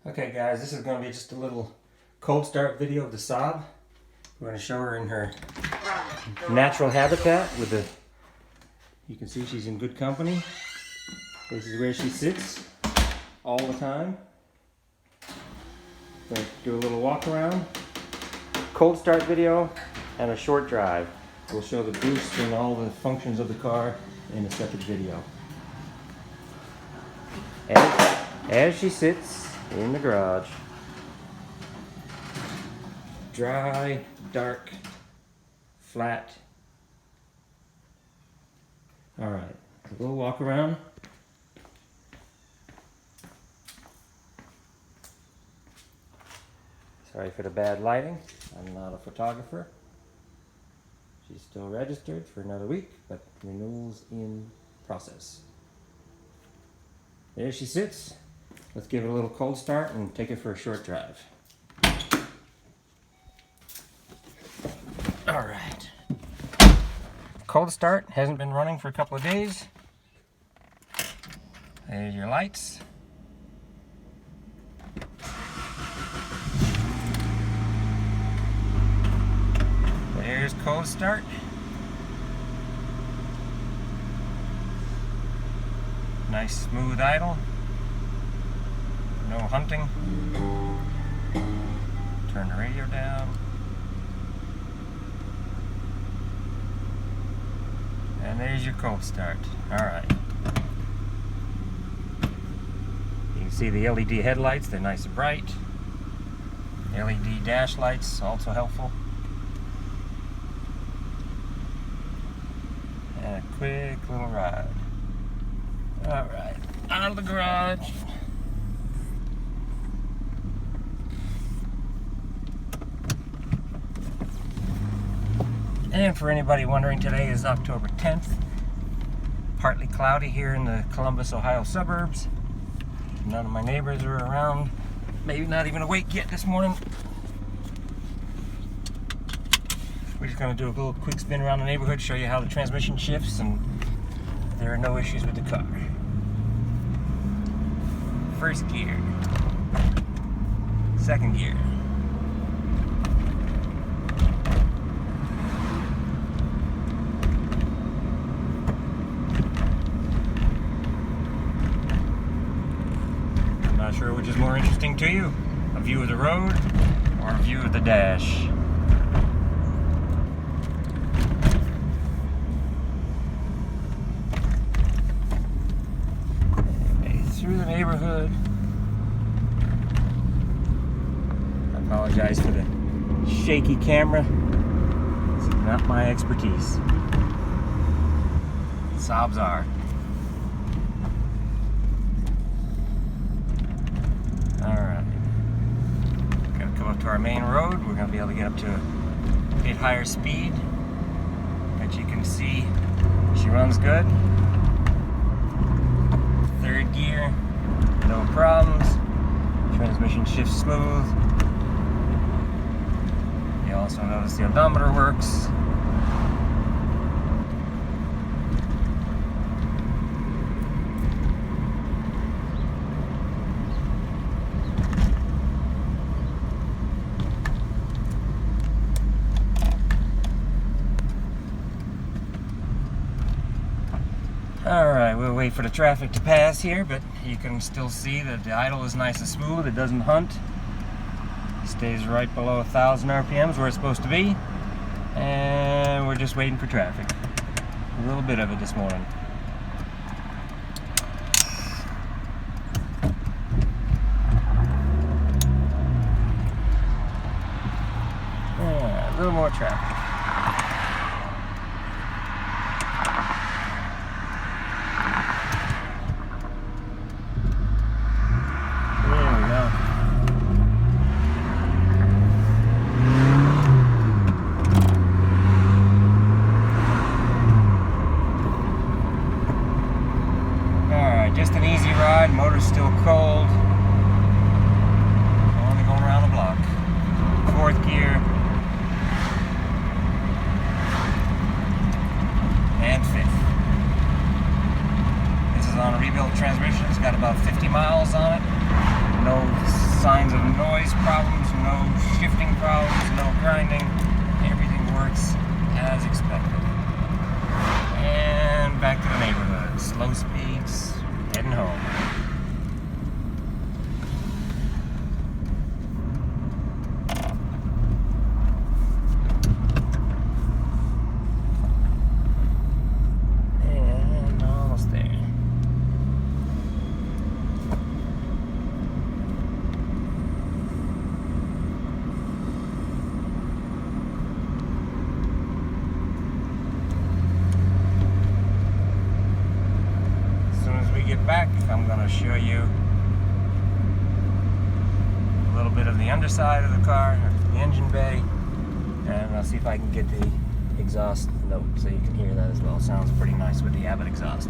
Okay guys, this is going to be just a little cold start video of the Saab. We're going to show her in her natural habitat with the, you can see she's in good company. This is where she sits all the time. Going to do a little walk around, cold start video, and a short drive. We'll show the boost and all the functions of the car in a separate video. As she sits in the garage, dry, dark, flat. All right, a little walk around. Sorry for the bad lighting. I'm not a photographer. She's still registered for another week, but renewal's in process. There she sits. Let's give it a little cold start and take it for a short drive. All right. Cold start, hasn't been running for a couple of days. There's your lights. There's cold start. Nice smooth idle. No hunting. Turn the radio down. And there's your cold start. Alright. You can see the LED headlights, they're nice and bright. LED dash lights, also helpful. And a quick little ride. Alright, out of the garage. And for anybody wondering, today is October 10th. Partly cloudy here in the Columbus, Ohio suburbs. None of my neighbors are around. Maybe not even awake yet this morning. We're just going to do a little quick spin around the neighborhood, show you how the transmission shifts, and there are no issues with the car. First gear. Second gear. Not sure which is more interesting to you, a view of the road or a view of the dash. Anyway, through the neighborhood. I apologize for the shaky camera. This is not my expertise. Saabs are. Alright, gotta come up to our main road. We're gonna be able to get up to a bit higher speed. But you can see she runs good. Third gear, no problems. Transmission shifts smooth. You also notice the odometer works. Alright, we'll wait for the traffic to pass here, but you can still see that the idle is nice and smooth. It doesn't hunt. It stays right below 1,000 RPMs where it's supposed to be. And we're just waiting for traffic. A little bit of it this morning. Yeah, a little more traffic. Just an easy ride, motor's still cold. Only going around the block. Fourth gear. signs of noise problems, no shifting problems, no grinding. Everything works as expected. And back to the neighborhood. Slow speeds, heading home. And almost there. Get back, I'm going to show you a little bit of the underside of the car, the engine bay, and I'll see if I can get the exhaust note so you can hear that as well. Sounds pretty nice with the Abbott exhaust.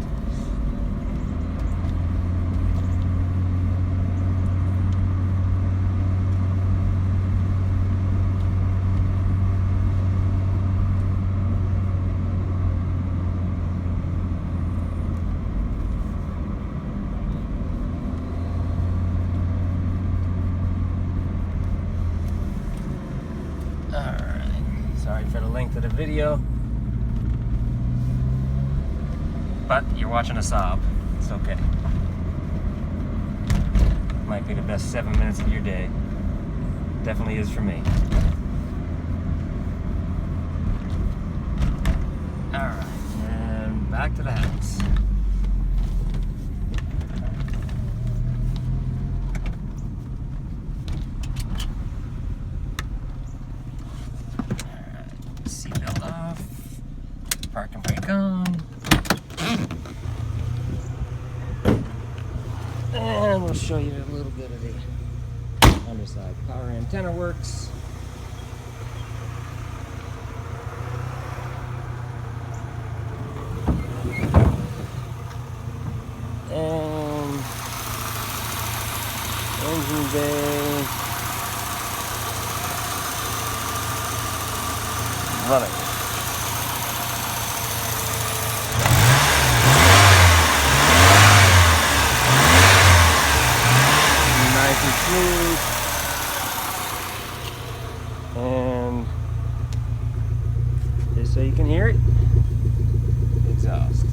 Sorry for the length of the video, but you're watching a Saab. It's okay. Might be the best 7 minutes of your day. Definitely is for me. Alright, and back to the house. Seatbelt off, parking brake on, and we'll show you a little bit of the underside. Power antenna works. And engine bay. Running. Nice and smooth. And just so you can hear it, exhaust.